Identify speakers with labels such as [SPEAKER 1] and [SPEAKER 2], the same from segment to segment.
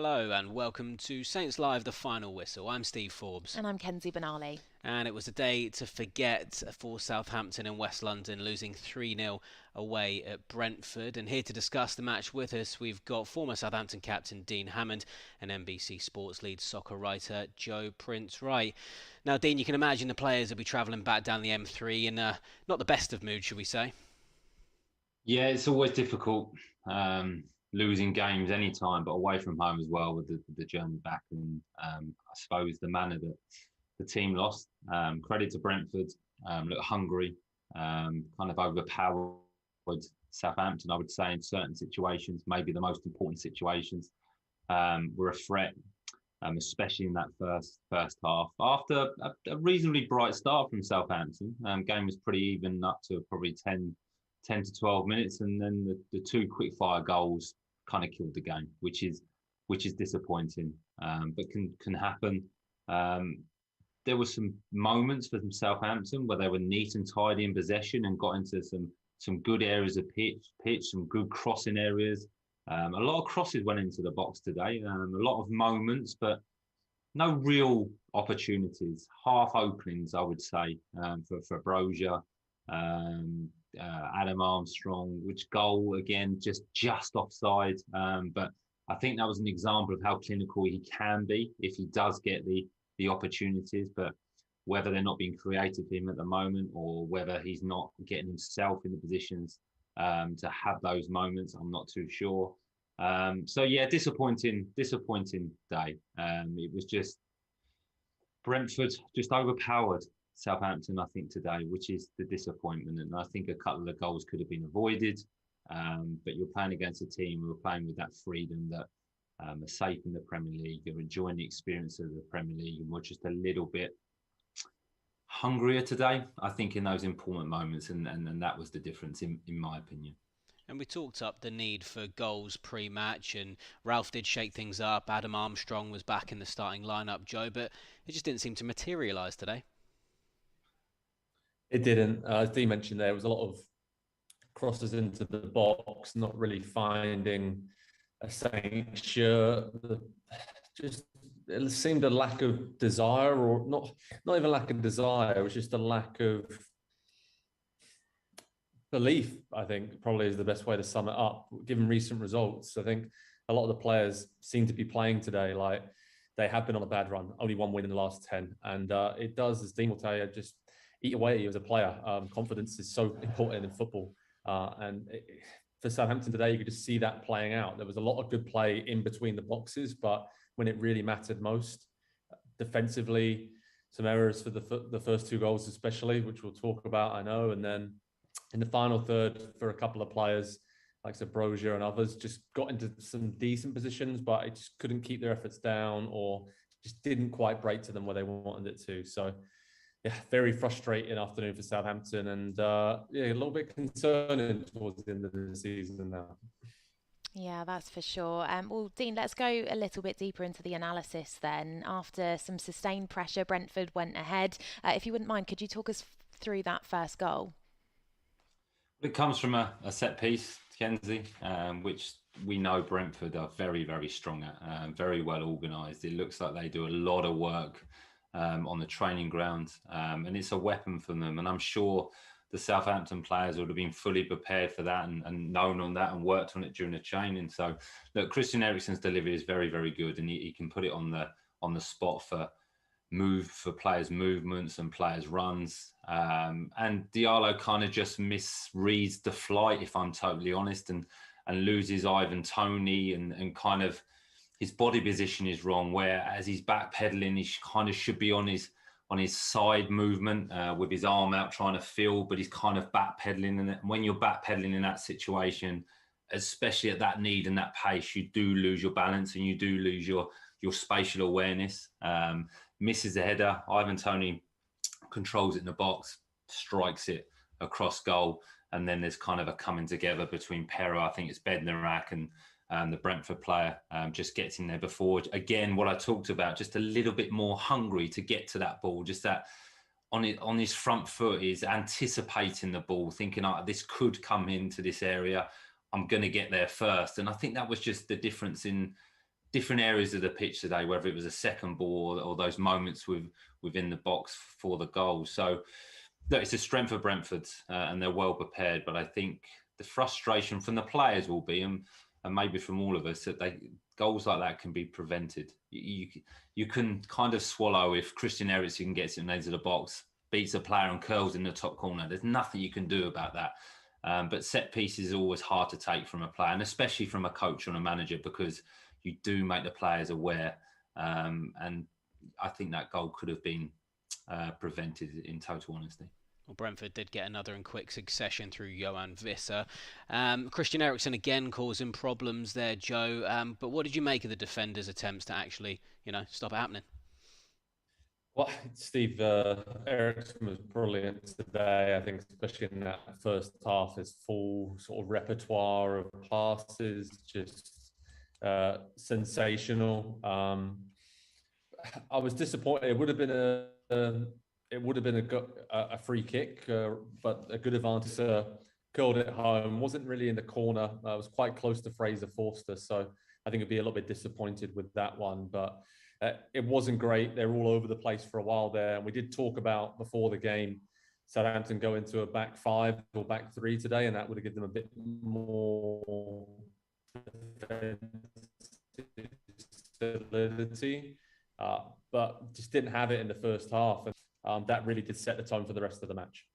[SPEAKER 1] Hello and welcome to Saints Live, the final whistle. I'm Steve Forbes.
[SPEAKER 2] And I'm Kenzie Benali.
[SPEAKER 1] And it was a day to forget for Southampton in West London, losing 3-0 away at Brentford. And here to discuss the match with us, we've got former Southampton captain Dean Hammond and NBC Sports lead soccer writer Joe Prince-Wright. Now, Dean, you can imagine the players will be travelling back down the M3 in not the best of moods, should we say?
[SPEAKER 3] Yeah, it's always difficult losing games anytime, but away from home as well with the journey back. And I suppose the manner that the team lost. Credit to Brentford, looked hungry, kind of overpowered Southampton, I would say, in certain situations, maybe the most important situations, were a threat, especially in that first half. After a reasonably bright start from Southampton, game was pretty even up to probably 10 to 12 minutes, and then the two quick fire goals kind of killed the game, which is disappointing, but can happen. There were some moments for Southampton where they were neat and tidy in possession and got into some good areas of pitch, some good crossing areas. A lot of crosses went into the box today. A lot of moments, but no real opportunities. Half openings, I would say, for Brozier. Adam Armstrong, which goal again just offside. But I think that was an example of how clinical he can be if he does get the opportunities. But whether they're not being creative for him at the moment, or whether he's not getting himself in the positions to have those moments, I'm not too sure. So yeah, disappointing day. It was just Brentford just overpowered Southampton, I think, today, which is the disappointment. And I think a couple of goals could have been avoided. But you're playing against a team who are playing with that freedom that are safe in the Premier League. You're enjoying the experience of the Premier League, and we're just a little bit hungrier today, I think, in those important moments. And that was the difference, in my opinion.
[SPEAKER 1] And we talked up the need for goals pre-match, and Ralph did shake things up. Adam Armstrong was back in the starting lineup, Joe, but it just didn't seem to materialise today.
[SPEAKER 4] It didn't. As Dee mentioned, there was a lot of crosses into the box, not really finding a Saint shirt. Just it seemed a lack of desire, or not even lack of desire. It was just a lack of belief, I think, probably is the best way to sum it up. Given recent results, I think a lot of the players seem to be playing today like they have been on a bad run. Only one win in the last 10. And it does, as Dean will tell you, just eat away at you as a player. Confidence is so important in football. For Southampton today, you could just see that playing out. There was a lot of good play in between the boxes, but when it really mattered most, defensively, some errors for the first two goals especially, which we'll talk about, I know. And then in the final third, for a couple of players, like Brozier and others, just got into some decent positions, but it just couldn't keep their efforts down, or just didn't quite break to them where they wanted it to. So yeah, very frustrating afternoon for Southampton, and a little bit concerning towards the end of the season now.
[SPEAKER 2] Yeah, that's for sure. Well, Dean, let's go a little bit deeper into the analysis then. After some sustained pressure, Brentford went ahead. If you wouldn't mind, could you talk us through that first goal?
[SPEAKER 3] It comes from a set piece, Kenzie, which we know Brentford are very, very strong at, very well organised. It looks like they do a lot of work on the training ground, and it's a weapon for them. And I'm sure the Southampton players would have been fully prepared for that and known on that and worked on it during the training. So, look, Christian Eriksen's delivery is very, very good, and he can put it on the spot for players' movements and players' runs. And Diallo kind of just misreads the flight, if I'm totally honest, and loses Ivan Toney, and kind of his body position is wrong, where as he's backpedaling, he kind of should be on his side movement with his arm out trying to fill, but he's kind of backpedaling. And when you're backpedaling in that situation, especially at that need and that pace, you do lose your balance and you do lose your spatial awareness. Misses the header. Ivan Toney controls it in the box, strikes it across goal, and then there's kind of a coming together between Pero, I think it's Bednarak, and the Brentford player just gets in there before. Again, what I talked about, just a little bit more hungry to get to that ball, just that on his front foot is anticipating the ball, thinking, oh, this could come into this area. I'm going to get there first. And I think that was just the difference in different areas of the pitch today, whether it was a second ball or those moments within the box for the goal. So look, it's a strength of Brentford, and they're well prepared. But I think the frustration from the players will be, and maybe from all of us, that goals like that can be prevented. You can kind of swallow if Christian Eriksen gets it into the box, beats a player and curls in the top corner. There's nothing you can do about that. But set pieces are always hard to take from a player, and especially from a coach and a manager, because you do make the players aware. And I think that goal could have been prevented, in total honesty.
[SPEAKER 1] Well, Brentford did get another in quick succession through Johan Visser. Christian Eriksen again causing problems there, Joe. But what did you make of the defenders' attempts to actually, stop it happening?
[SPEAKER 4] Well, Steve, Eriksen was brilliant today. I think, especially in that first half, his full sort of repertoire of passes, just sensational. I was disappointed. It would have been a free kick, but a good advantage. Curled it home. Wasn't really in the corner. I was quite close to Fraser Forster, so I think it'd be a little bit disappointed with that one. But it wasn't great. They were all over the place for a while there, and we did talk about before the game Southampton go into a back five or back three today, and that would have given them a bit more solidity, but just didn't have it in the first half, and that really did set the tone for the rest of the match.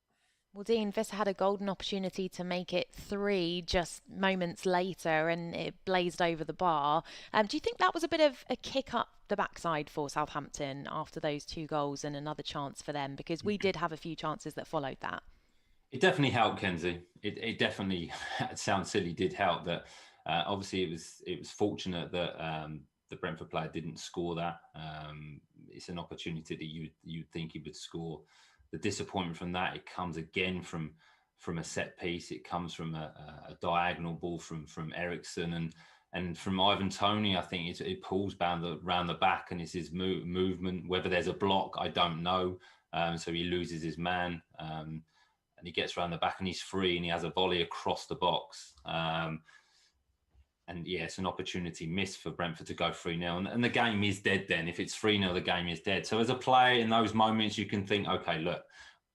[SPEAKER 2] Well, Dean, Visser had a golden opportunity to make it 3 just moments later, and it blazed over the bar. Do you think that was a bit of a kick up the backside for Southampton after those 2 goals and another chance for them? Because we did have a few chances that followed that.
[SPEAKER 3] It definitely helped, Kenzie. It definitely, it sounds silly, did help that. Obviously, it was fortunate that the Brentford player didn't score that. It's an opportunity that you'd think he would score. The disappointment from that, it comes again from a set piece. It comes from a diagonal ball from Eriksen and from Ivan Toney. I think it pulls round the back, and it's his movement. Whether there's a block, I don't know. So he loses his man, and he gets around the back, and he's free, and he has a volley across the box. And yeah, it's an opportunity missed for Brentford to go 3-0. And the game is dead then. If it's 3-0, the game is dead. So as a player in those moments, you can think, okay, look,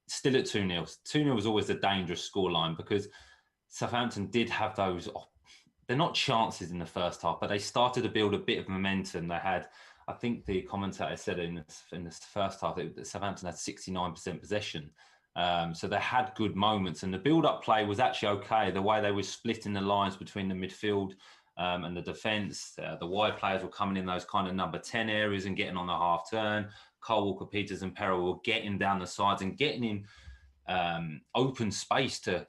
[SPEAKER 3] still at 2-0. 2-0 was always a dangerous scoreline, because Southampton did have those, they're not chances in the first half, but they started to build a bit of momentum. They had, I think the commentator said in the first half that Southampton had 69% possession. So they had good moments, and the build-up play was actually okay. The way they were splitting the lines between the midfield and the defence, the wide players were coming in those kind of number 10 areas and getting on the half turn. Cole Walker-Peters and Perrell were getting down the sides and getting in open space to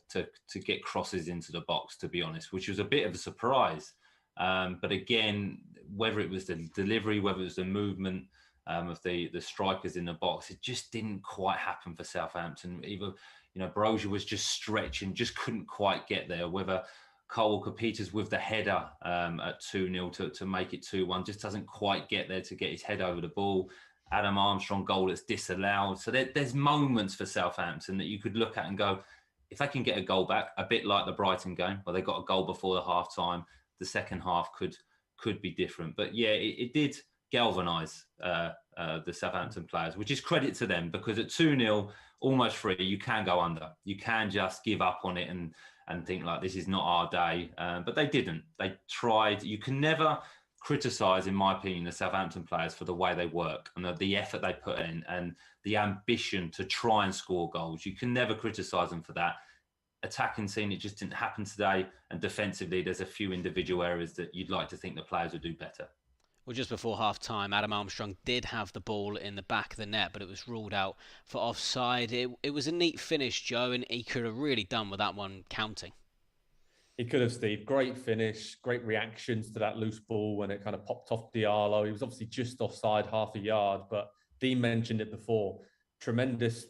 [SPEAKER 3] get crosses into the box, to be honest, which was a bit of a surprise. But again, whether it was the delivery, whether it was the movement of the strikers in the box, it just didn't quite happen for Southampton. Either, Brozier was just stretching, just couldn't quite get there. Whether Cole Walker-Peters with the header at 2-0 to make it 2-1 just doesn't quite get there to get his head over the ball. Adam Armstrong goal that's disallowed. So there's moments for Southampton that you could look at and go, if they can get a goal back, a bit like the Brighton game where they got a goal before the half time, the second half could be different. But yeah, it did galvanise the Southampton players, which is credit to them, because at 2-0, almost free, you can go under. You can just give up on it and think like, this is not our day. But they didn't. They tried. You can never criticise, in my opinion, the Southampton players for the way they work and the effort they put in and the ambition to try and score goals. You can never criticise them for that. Attacking scene, it just didn't happen today. And defensively, there's a few individual areas that you'd like to think the players would do better.
[SPEAKER 1] Well, just before half-time, Adam Armstrong did have the ball in the back of the net, but it was ruled out for offside. It was a neat finish, Joe, and he could have really done with that one counting.
[SPEAKER 4] He could have, Steve. Great finish, great reactions to that loose ball when it kind of popped off Diallo. He was obviously just offside half a yard, but Dean mentioned it before. Tremendous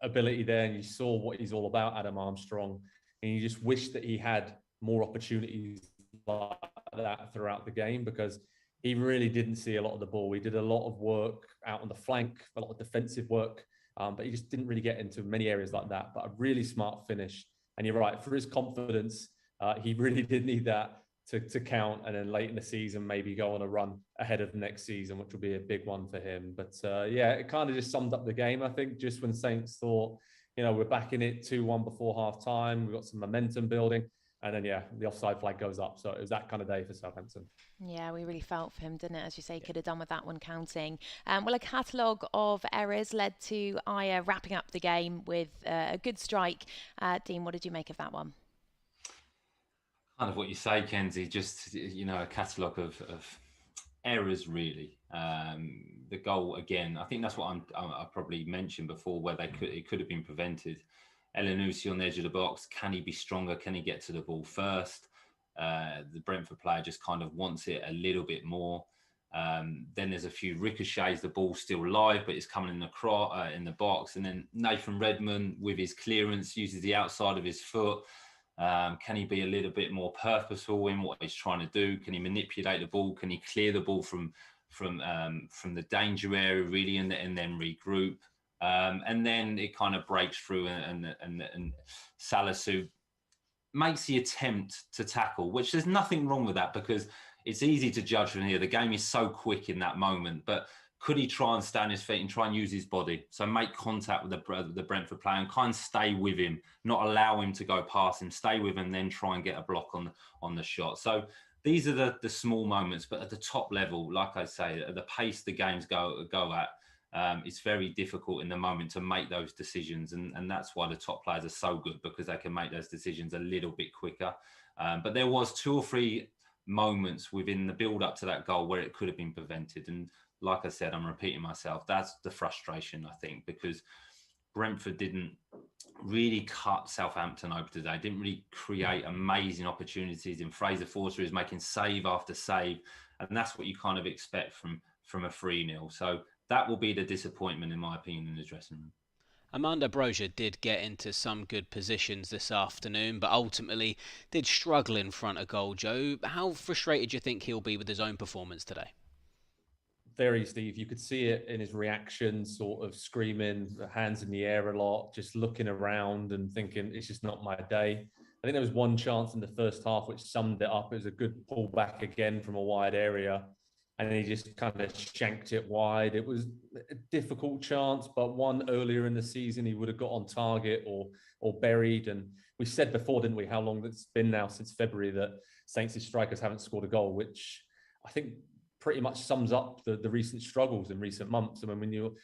[SPEAKER 4] ability there, and you saw what he's all about, Adam Armstrong. And you just wish that he had more opportunities like that throughout the game, because he really didn't see a lot of the ball. He did a lot of work out on the flank, a lot of defensive work, but he just didn't really get into many areas like that. But a really smart finish. And you're right, for his confidence, he really did need that to count, and then late in the season maybe go on a run ahead of next season, which will be a big one for him. But yeah, it kind of just summed up the game, I think, just when Saints thought, we're back in it 2-1 before half time, we've got some momentum building, and then the offside flag goes up. So it was that kind of day for Southampton.
[SPEAKER 2] Yeah, we really felt for him, didn't it? As you say, could have done with that one counting. Well, a catalogue of errors led to Aya wrapping up the game with a good strike. Dean, what did you make of that one?
[SPEAKER 3] Kind of what you say, Kenzie, just, a catalogue of errors, really. The goal, again, I think that's what I probably mentioned before, where it could have been prevented. Elyounoussi on the edge of the box, can he be stronger? Can he get to the ball first? The Brentford player just kind of wants it a little bit more. Then there's a few ricochets, the ball's still live, but it's coming in the box. And then Nathan Redmond, with his clearance, uses the outside of his foot. Can he be a little bit more purposeful in what he's trying to do? Can he manipulate the ball? Can he clear the ball from the danger area, really, and then regroup? And then it kind of breaks through, and Salisu makes the attempt to tackle, which there's nothing wrong with that, because it's easy to judge from here. The game is so quick in that moment, but could he try and stay on his feet and try and use his body? So make contact with the Brentford player and kind of stay with him, not allow him to go past him, stay with him, then try and get a block on the shot. So these are the small moments, but at the top level, like I say, at the pace the games go at, it's very difficult in the moment to make those decisions. And that's why the top players are so good, because they can make those decisions a little bit quicker. But there was 2 or 3 moments within the build up to that goal where it could have been prevented. And like I said, I'm repeating myself, that's the frustration, I think, because Brentford didn't really cut Southampton open today, didn't really create amazing opportunities. And Fraser Forster is making save after save. And that's what you kind of expect from a 3-0. So that will be the disappointment, in my opinion, in the dressing room.
[SPEAKER 1] Armando Broja did get into some good positions this afternoon, but ultimately did struggle in front of goal. Joe, how frustrated do you think he'll be with his own performance today?
[SPEAKER 4] Very, Steve. You could see it in his reaction, sort of screaming, hands in the air a lot, just looking around and thinking, it's just not my day. I think there was one chance in the first half which summed it up. It was a good pullback again from a wide area, and he just kind of shanked it wide. It was a difficult chance, but one earlier in the season he would have got on target or buried. And we said before, didn't we, how long it's been now, since February, that Saints' strikers haven't scored a goal, which I think pretty much sums up the recent struggles in recent months. I mean, when you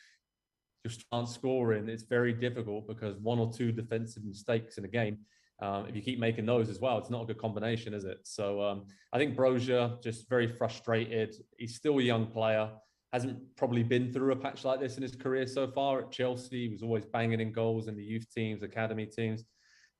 [SPEAKER 4] just aren't scoring, it's very difficult, because 1 or 2 defensive mistakes in a game, if you keep making those as well, it's not a good combination, is it? So I think Broja just very frustrated. He's still a young player, hasn't probably been through a patch like this in his career so far. At Chelsea, he was always banging in goals in the youth teams, academy teams,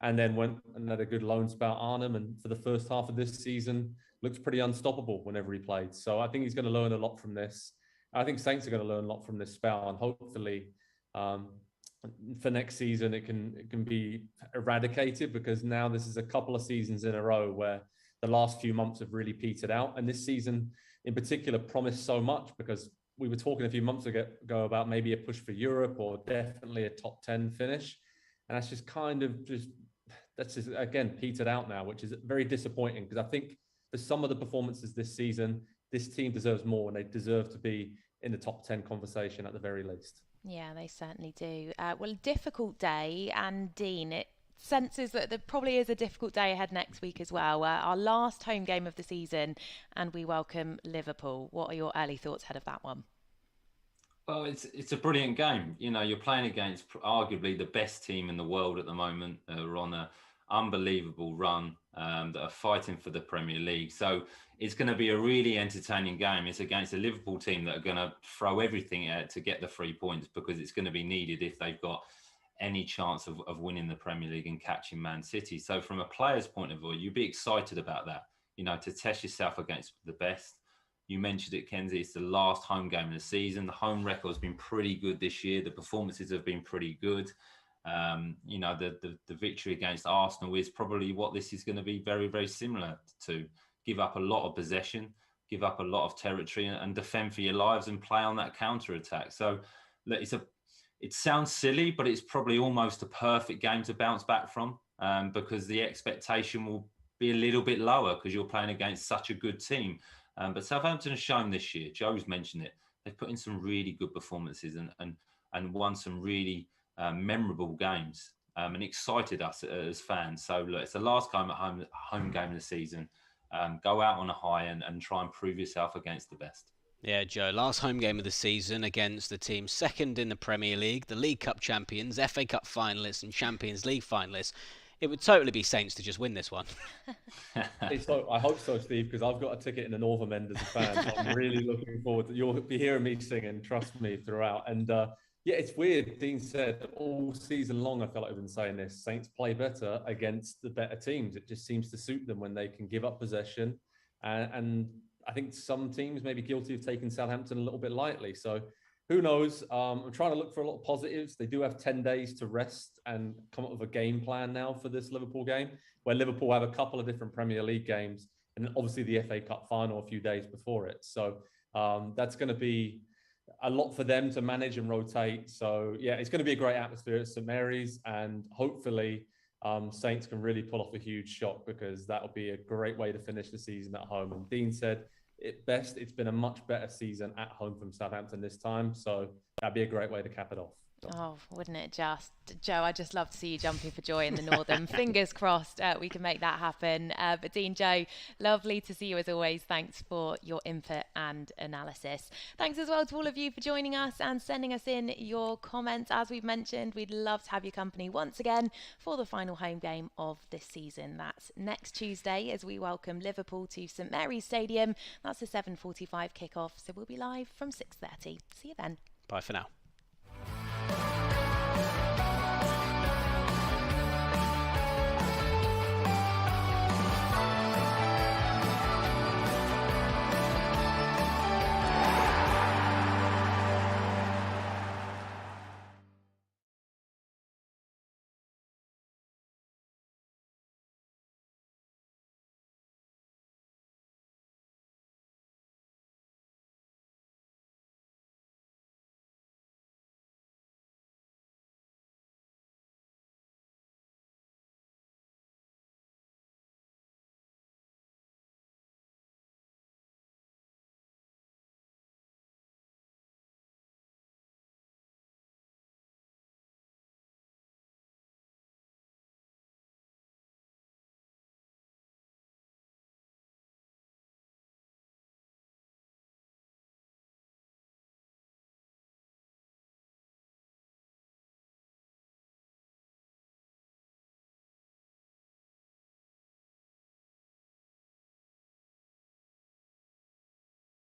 [SPEAKER 4] and then went and had a good loan spell at Arnhem, and for the first half of this season looked pretty unstoppable whenever he played. So I think he's going to learn a lot from this. I think Saints are going to learn a lot from this spell, and hopefully for next season it can be eradicated, because now this is a couple of seasons in a row where the last few months have really petered out, and this season in particular promised so much, because we were talking a few months ago about maybe a push for Europe or definitely a top 10 finish, and that's just again petered out now, which is very disappointing, because I think for some of the performances this season, this team deserves more, and they deserve to be in the top 10 conversation at the very least.
[SPEAKER 2] Yeah, they certainly do. Well, a difficult day, and Dean, it senses that there probably is a difficult day ahead next week as well. Our last home game of the season, and we welcome Liverpool. What are your early thoughts ahead of that one?
[SPEAKER 3] Well, it's a brilliant game. You're playing against arguably the best team in the world at the moment. We're on an unbelievable run, that are fighting for the Premier League. So it's going to be a really entertaining game. It's against a Liverpool team that are going to throw everything at to get the 3 points, because it's going to be needed if they've got any chance of winning the Premier League and catching Man City. So from a player's point of view, you'd be excited about that, to test yourself against the best. You mentioned it, Kenzie, it's the last home game of the season. The home record has been pretty good this year. The performances have been pretty good. The victory against Arsenal is probably what this is going to be very, very similar to. Give up a lot of possession, give up a lot of territory, and defend for your lives and play on that counter-attack. So it sounds silly, but it's probably almost a perfect game to bounce back from, because the expectation will be a little bit lower because you're playing against such a good team. But Southampton has shown this year, Joe's mentioned it, they've put in some really good performances and won some really memorable games and excited us as fans. So look, it's the last game at home game of the season. Go out on a high and try and prove yourself against the best.
[SPEAKER 1] Yeah, Joe, last home game of the season against the team second in the Premier League, the League Cup champions, FA Cup finalists and Champions League finalists. It would totally be Saints to just win this one.
[SPEAKER 4] I hope so, Steve, because I've got a ticket in the Northern End as a fan. So I'm really looking forward to. You'll be hearing me singing, trust me, throughout. And yeah, it's weird. Dean said all season long, I feel like I've been saying this, Saints play better against the better teams. It just seems to suit them when they can give up possession. And I think some teams may be guilty of taking Southampton a little bit lightly. So who knows? I'm trying to look for a lot of positives. They do have 10 days to rest and come up with a game plan now for this Liverpool game, where Liverpool have a couple of different Premier League games and obviously the FA Cup final a few days before it. So that's going to be a lot for them to manage and rotate. So yeah, it's going to be a great atmosphere at St Mary's, and hopefully Saints can really pull off a huge shock, because that'll be a great way to finish the season at home. And Dean said, it's been a much better season at home from Southampton this time, so that'd be a great way to cap it off.
[SPEAKER 2] Oh, wouldn't it just? Joe, I'd just love to see you jumping for joy in the Northern. Fingers crossed we can make that happen. But Dean, Joe, lovely to see you as always. Thanks for your input and analysis. Thanks as well to all of you for joining us and sending us in your comments. As we've mentioned, we'd love to have your company once again for the final home game of this season. That's next Tuesday as we welcome Liverpool to St Mary's Stadium. That's a 7:45 kickoff, so we'll be live from 6:30. See you then.
[SPEAKER 1] Bye for now.